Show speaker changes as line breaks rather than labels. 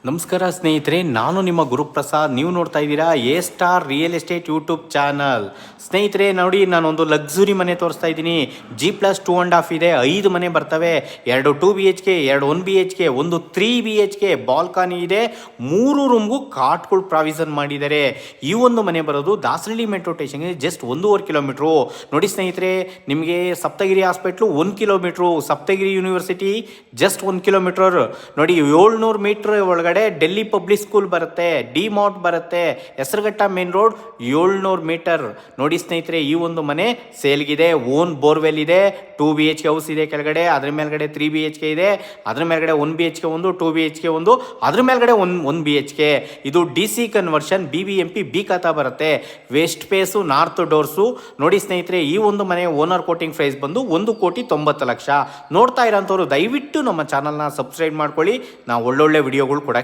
ನಮಸ್ಕಾರ ಸ್ನೇಹಿತರೆ, ನಾನು ನಿಮ್ಮ ಗುರುಪ್ರಸಾದ್. ನೀವು ನೋಡ್ತಾ ಇದ್ದೀರಾ A star real estate YouTube channel. ಸ್ನೇಹಿತರೆ ನೋಡಿ, ನಾನೊಂದು ಲಕ್ಸುರಿ ಮನೆ ತೋರಿಸ್ತಾ ಇದ್ದೀನಿ. G+2.5 ಇದೆ, 5 ಮನೆ ಬರ್ತವೆ. 2 2BHK, 2 1BHK, ಒಂದು 3BHK, ಬಾಲ್ಕನಿ ಇದೆ, 3 ರೂಮ್ಗೂ ಕಾಟ್ಗಳು ಪ್ರಾವಿಷನ್ ಮಾಡಿದ್ದಾರೆ. ಈ ಒಂದು ಮನೆ ಬರೋದು ದಾಸರಳ್ಳಿ ಮೆಟ್ರೋ ಸ್ಟೇಷನ್ಗೆ ಜಸ್ಟ್ 1.5 ಕಿಲೋಮೀಟ್ರು. ನೋಡಿ ಸ್ನೇಹಿತರೆ, ನಿಮಗೆ Saptagiri hospital 1 kilometre, Saptagiri university just 1 kilometre. ನೋಡಿ 700 ಮೀಟರ್ ಒಳಗಡೆ ಡೆಲ್ಲಿ ಪಬ್ಲಿಕ್ ಸ್ಕೂಲ್ ಬರುತ್ತೆ, ಡಿ ಮಾರ್ಟ್ ಬರುತ್ತೆ, ಹೆಸರುಘಟ್ಟ ಮೇನ್ ರೋಡ್ 700 ಮೀಟರ್. ನೋಡಿ ಸ್ನೇಹಿತರೆ, ಈ ಒಂದು ಮನೆ ಸೇಲ್ಗಿದೆ. ಓನ್ ಬೋರ್ವೆಲ್ ಇದೆ, 2BHK ಹೌಸ್ ಇದೆ ಕೆಳಗಡೆ, ಅದ್ರ ಮೇಲ್ಗಡೆ 3BHK ಇದೆ, ಅದ್ರ ಮೇಲ್ಗಡೆ 1BHK ಒಂದು, 2BHK ಒಂದು, ಅದ್ರ ಮೇಲ್ಗಡೆ 1BHK. ಇದು DC conversion, BBMP B khata ಬರುತ್ತೆ. West face, north doors. ನೋಡಿ ಸ್ನೇಹಿತರೆ, ಈ ಒಂದು ಮನೆ ಓನರ್ ಕೋಟಿಂಗ್ ಪ್ರೈಸ್ ಬಂದು 1,90,00,000. ನೋಡ್ತಾ ಇರೋಂಥವ್ರು ದಯವಿಟ್ಟು ನಮ್ಮ ಚಾನಲ್ನ ಸಬ್ಸ್ಕ್ರೈಬ್ ಮಾಡ್ಕೊಳ್ಳಿ. ನಾವು ಒಳ್ಳೊಳ್ಳೆ ವಿಡಿಯೋಗಳು ಕೂಡ